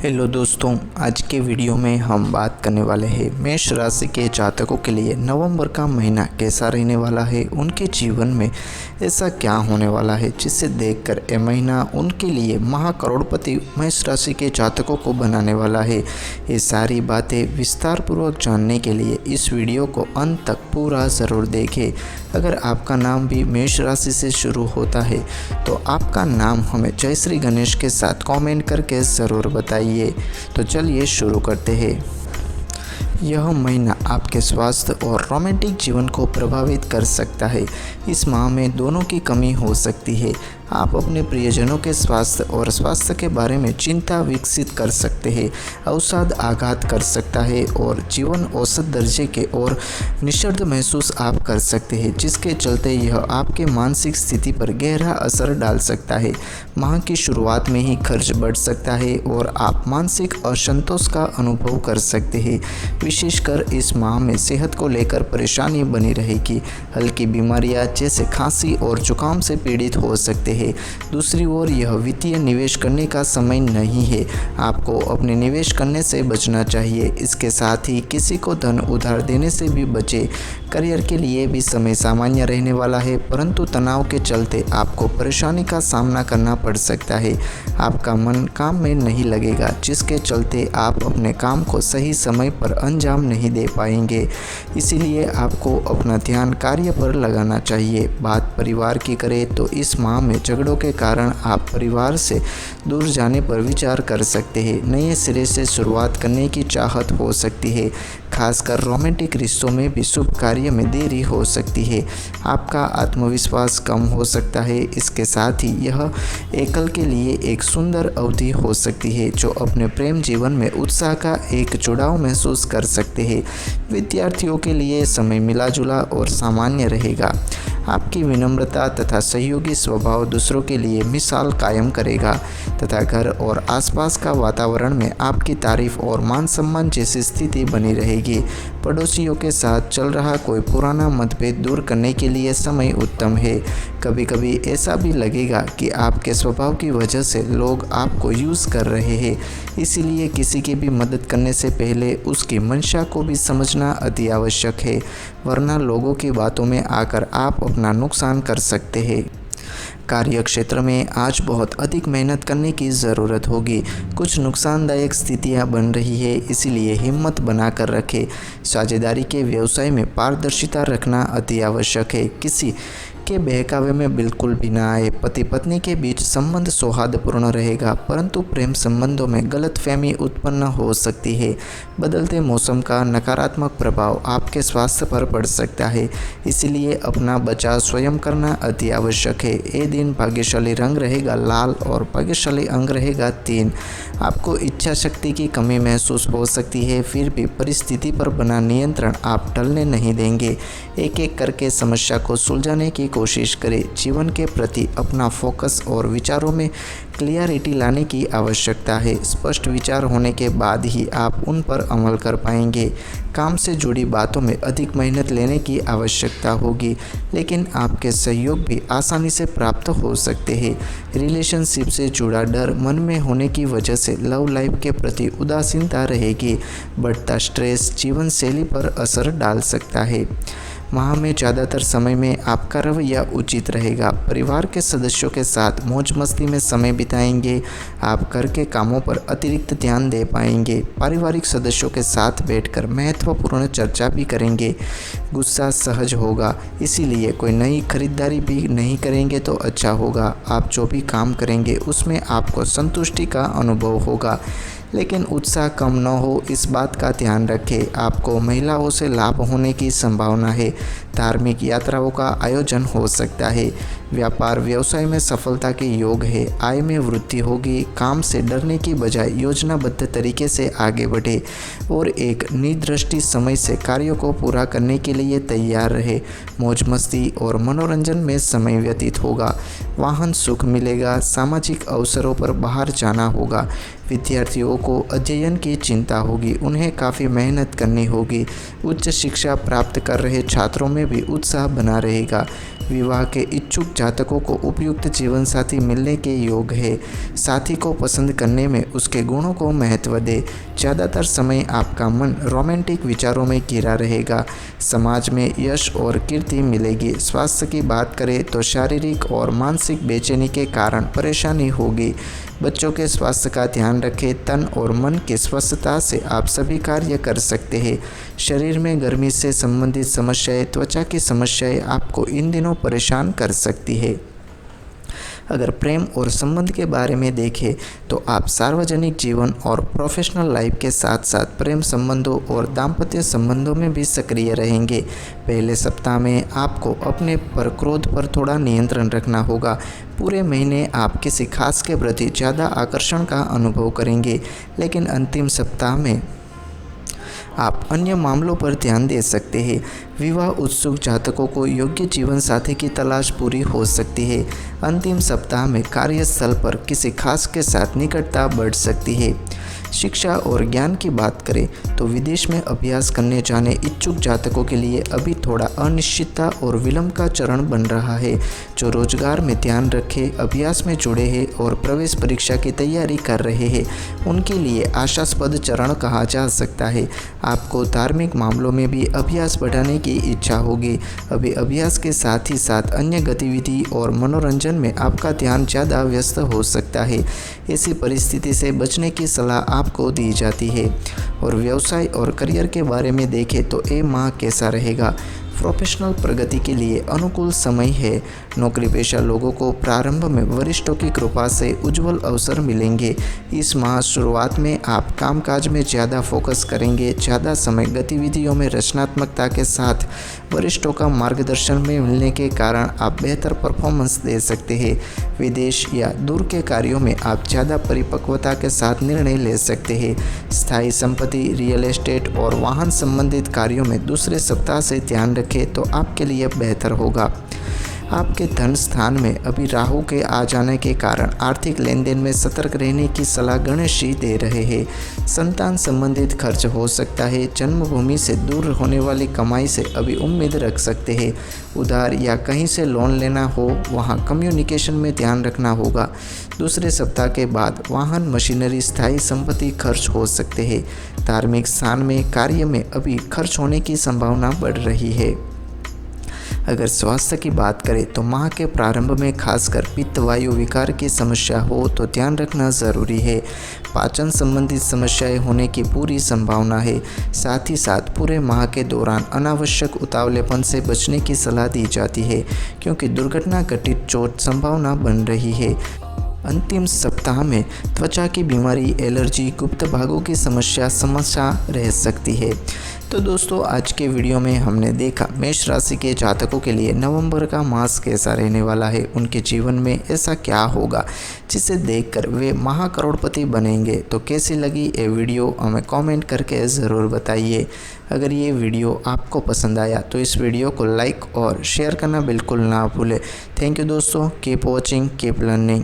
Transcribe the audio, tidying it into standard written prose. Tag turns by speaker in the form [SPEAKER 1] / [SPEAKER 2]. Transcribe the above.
[SPEAKER 1] Hello दोस्तों, आज के वीडियो में हम बात करने वाले हैं मेष राशि के जातकों के लिए नवंबर का महीना कैसा रहने वाला है। उनके जीवन में ऐसा क्या होने वाला है जिसे देखकर यह महीना उनके लिए महाकरोड़पति मेष राशि के जातकों को बनाने वाला है। ये सारी बातें विस्तार पूर्वक जानने के लिए इस वीडियो को अंत तक पूरा ज़रूर देखें। अगर आपका नाम भी मेष राशि से शुरू होता है तो आपका नाम हमें जय श्री गणेश के साथ कमेंट करके ज़रूर बताइए। तो चलिए शुरू करते हैं। यह महीना आपके स्वास्थ्य और रोमांटिक जीवन को प्रभावित कर सकता है। इस माह में दोनों की कमी हो सकती है। आप अपने प्रियजनों के स्वास्थ्य और स्वास्थ्य के बारे में चिंता विकसित कर सकते हैं। अवसाद आघात कर सकता है और जीवन औसत दर्जे के और निःशब्द महसूस आप कर सकते हैं, जिसके चलते यह आपके मानसिक स्थिति पर गहरा असर डाल सकता है। माह की शुरुआत में ही खर्च बढ़ सकता है और आप मानसिक असंतोष का अनुभव कर सकते हैं। विशेषकर इस माह में सेहत को लेकर परेशानी बनी रहेगी। हल्की बीमारियां जैसे खांसी और जुकाम से पीड़ित हो सकते हैं। दूसरी ओर यह वित्तीय निवेश करने का समय नहीं है। आपको अपने निवेश करने से बचना चाहिए। इसके साथ ही किसी को धन उधार देने से भी बचें। करियर के लिए भी समय सामान्य रहने वाला है, परंतु तनाव के चलते आपको परेशानी का सामना करना पड़ सकता है। आपका मन काम में नहीं लगेगा, जिसके चलते आप अपने काम को सही समय पर अंजाम नहीं दे पाएंगे। इसीलिए आपको अपना ध्यान कार्य पर लगाना चाहिए। बात परिवार की करें तो इस माह में झगड़ों के कारण आप परिवार से दूर जाने पर विचार कर सकते हैं। नए सिरे से शुरुआत करने की चाहत हो सकती है। खासकर रोमांटिक रिश्तों में भी शुभ कार्य में देरी हो सकती है। आपका आत्मविश्वास कम हो सकता है। इसके साथ ही यह एकल के लिए एक सुंदर अवधि हो सकती है, जो अपने प्रेम जीवन में उत्साह का एक जुड़ाव महसूस कर सकते हैं। विद्यार्थियों के लिए समय मिला जुला और सामान्य रहेगा। आपकी विनम्रता तथा सहयोगी स्वभाव दूसरों के लिए मिसाल कायम करेगा तथा घर और आसपास का वातावरण में आपकी तारीफ और मान सम्मान जैसी स्थिति बनी रहेगी। पड़ोसियों के साथ चल रहा कोई पुराना मतभेद दूर करने के लिए समय उत्तम है। कभी कभी ऐसा भी लगेगा कि आपके स्वभाव की वजह से लोग आपको यूज़ कर रहे हैं। इसीलिए किसी की भी मदद करने से पहले उसकी मंशा को भी समझना अति आवश्यक है, वरना लोगों की बातों में आकर आप अपना नुकसान कर सकते हैं। कार्य क्षेत्र में आज बहुत अधिक मेहनत करने की ज़रूरत होगी। कुछ नुकसानदायक स्थितियां बन रही है, इसीलिए हिम्मत बनाकर रखें। साझेदारी के व्यवसाय में पारदर्शिता रखना अति आवश्यक है। किसी के बहकावे में बिल्कुल भी ना आए। पति पत्नी के बीच संबंध सौहार्दपूर्ण रहेगा, परंतु प्रेम संबंधों में गलतफहमी उत्पन्न हो सकती है। बदलते मौसम का नकारात्मक प्रभाव आपके स्वास्थ्य पर पड़ सकता है, इसलिए अपना बचाव स्वयं करना अति आवश्यक है। ये दिन भाग्यशाली रंग रहेगा लाल और भाग्यशाली अंक रहेगा 3। आपको इच्छा शक्ति की कमी महसूस हो सकती है, फिर भी परिस्थिति पर बना नियंत्रण आप टलने नहीं देंगे। एक एक करके समस्या को सुलझाने की कोशिश करें। जीवन के प्रति अपना फोकस और विचारों में क्लियरिटी लाने की आवश्यकता है। स्पष्ट विचार होने के बाद ही आप उन पर अमल कर पाएंगे। काम से जुड़ी बातों में अधिक मेहनत लेने की आवश्यकता होगी, लेकिन आपके सहयोग भी आसानी से प्राप्त हो सकते हैं। रिलेशनशिप से जुड़ा डर मन में होने की वजह से लव लाइफ के प्रति उदासीनता रहेगी। बढ़ता स्ट्रेस जीवन शैली पर असर डाल सकता है। माह में ज़्यादातर समय में आपका रवैया उचित रहेगा। परिवार के सदस्यों के साथ मौज मस्ती में समय बिताएंगे। आप घर के कामों पर अतिरिक्त ध्यान दे पाएंगे। पारिवारिक सदस्यों के साथ बैठकर महत्वपूर्ण चर्चा भी करेंगे। गुस्सा सहज होगा, इसीलिए कोई नई खरीदारी भी नहीं करेंगे तो अच्छा होगा। आप जो भी काम करेंगे उसमें आपको संतुष्टि का अनुभव होगा, लेकिन उत्साह कम न हो, इस बात का ध्यान रखें। आपको महिलाओं से लाभ होने की संभावना है। धार्मिक यात्राओं का आयोजन हो सकता है। व्यापार व्यवसाय में सफलता के योग है। आय में वृद्धि होगी। काम से डरने की बजाय योजनाबद्ध तरीके से आगे बढ़े और एक निर्दिष्ट समय से कार्यों को पूरा करने के लिए तैयार रहे। मौज मस्ती और मनोरंजन में समय व्यतीत होगा। वाहन सुख मिलेगा। सामाजिक अवसरों पर बाहर जाना होगा। विद्यार्थियों को अध्ययन की चिंता होगी, उन्हें काफ़ी मेहनत करनी होगी। उच्च शिक्षा प्राप्त कर रहे छात्रों में भी उत्साह बना रहेगा। विवाह के इच्छुक जातकों को उपयुक्त जीवन साथी मिलने के योग है। साथी को पसंद करने में उसके गुणों को महत्व दे। ज़्यादातर समय आपका मन रोमांटिक विचारों में घिरा रहेगा। समाज में यश और कीर्ति मिलेगी। स्वास्थ्य की बात करें तो शारीरिक और मानसिक बेचैनी के कारण परेशानी होगी। बच्चों के स्वास्थ्य का ध्यान रखें। तन और मन की स्वस्थता से आप सभी कार्य कर सकते हैं। शरीर में गर्मी से संबंधित समस्याएं, त्वचा की समस्याएं आपको इन दिनों परेशान कर सकती है। अगर प्रेम और संबंध के बारे में देखें तो आप सार्वजनिक जीवन और प्रोफेशनल लाइफ के साथ साथ प्रेम संबंधों और दाम्पत्य संबंधों में भी सक्रिय रहेंगे। पहले सप्ताह में आपको अपने पर क्रोध पर थोड़ा नियंत्रण रखना होगा। पूरे महीने आप किसी खास के प्रति ज़्यादा आकर्षण का अनुभव करेंगे, लेकिन अंतिम सप्ताह में आप अन्य मामलों पर ध्यान दे सकते हैं। विवाह उत्सुक जातकों को योग्य जीवन साथी की तलाश पूरी हो सकती है। अंतिम सप्ताह में कार्यस्थल पर किसी खास के साथ निकटता बढ़ सकती है। शिक्षा और ज्ञान की बात करें तो विदेश में अभ्यास करने जाने इच्छुक जातकों के लिए अभी थोड़ा अनिश्चितता और विलंब का चरण बन रहा है। जो रोजगार में ध्यान रखे, अभ्यास में जुड़े हैं और प्रवेश परीक्षा की तैयारी कर रहे हैं, उनके लिए आशास्पद चरण कहा जा सकता है। आपको धार्मिक मामलों में भी अभ्यास बढ़ाने की इच्छा होगी। अभी अभ्यास के साथ ही साथ अन्य गतिविधि और मनोरंजन में आपका ध्यान ज़्यादा व्यस्त हो सकता है। ऐसी परिस्थिति से बचने की सलाह आपको दी जाती है। और व्यवसाय और करियर के बारे में देखें तो ये माह कैसा रहेगा। प्रोफेशनल प्रगति के लिए अनुकूल समय है। नौकरी पेशा लोगों को प्रारंभ में वरिष्ठों की कृपा से उज्जवल अवसर मिलेंगे। इस माह शुरुआत में आप कामकाज में ज़्यादा फोकस करेंगे। ज़्यादा समय गतिविधियों में रचनात्मकता के साथ वरिष्ठों का मार्गदर्शन में मिलने के कारण आप बेहतर परफॉर्मेंस दे सकते हैं। विदेश या दूर के कार्यों में आप ज़्यादा परिपक्वता के साथ निर्णय ले सकते हैं। स्थायी संपत्ति, रियल एस्टेट और वाहन संबंधित कार्यों में दूसरे सप्ताह से ध्यान रखें तो आपके लिए बेहतर होगा। आपके धन स्थान में अभी राहु के आ जाने के कारण आर्थिक लेन देन में सतर्क रहने की सलाह गणेश जी दे रहे हैं। संतान संबंधित खर्च हो सकता है। जन्मभूमि से दूर होने वाली कमाई से अभी उम्मीद रख सकते हैं। उधार या कहीं से लोन लेना हो, वहां कम्युनिकेशन में ध्यान रखना होगा। दूसरे सप्ताह के बाद वाहन, मशीनरी, स्थायी संपत्ति खर्च हो सकते हैं। धार्मिक स्थान में कार्य में अभी खर्च होने की संभावना बढ़ रही है। अगर स्वास्थ्य की बात करें तो माह के प्रारंभ में खासकर पित्त वायु विकार की समस्या हो तो ध्यान रखना ज़रूरी है। पाचन संबंधित समस्याएं होने की पूरी संभावना है। साथ ही साथ पूरे माह के दौरान अनावश्यक उतावलेपन से बचने की सलाह दी जाती है, क्योंकि दुर्घटना घटित चोट संभावना बन रही है। अंतिम सप्ताह में त्वचा की बीमारी, एलर्जी, गुप्त भागों की समस्या रह सकती है। तो दोस्तों, आज के वीडियो में हमने देखा मेष राशि के जातकों के लिए नवंबर का मास कैसा रहने वाला है। उनके जीवन में ऐसा क्या होगा जिसे देखकर वे महाकरोड़पति बनेंगे। तो कैसी लगी ये वीडियो हमें कमेंट करके ज़रूर बताइए। अगर ये वीडियो आपको पसंद आया तो इस वीडियो को लाइक और शेयर करना बिल्कुल ना भूलें। थैंक यू दोस्तों। Keep watching, keep learning.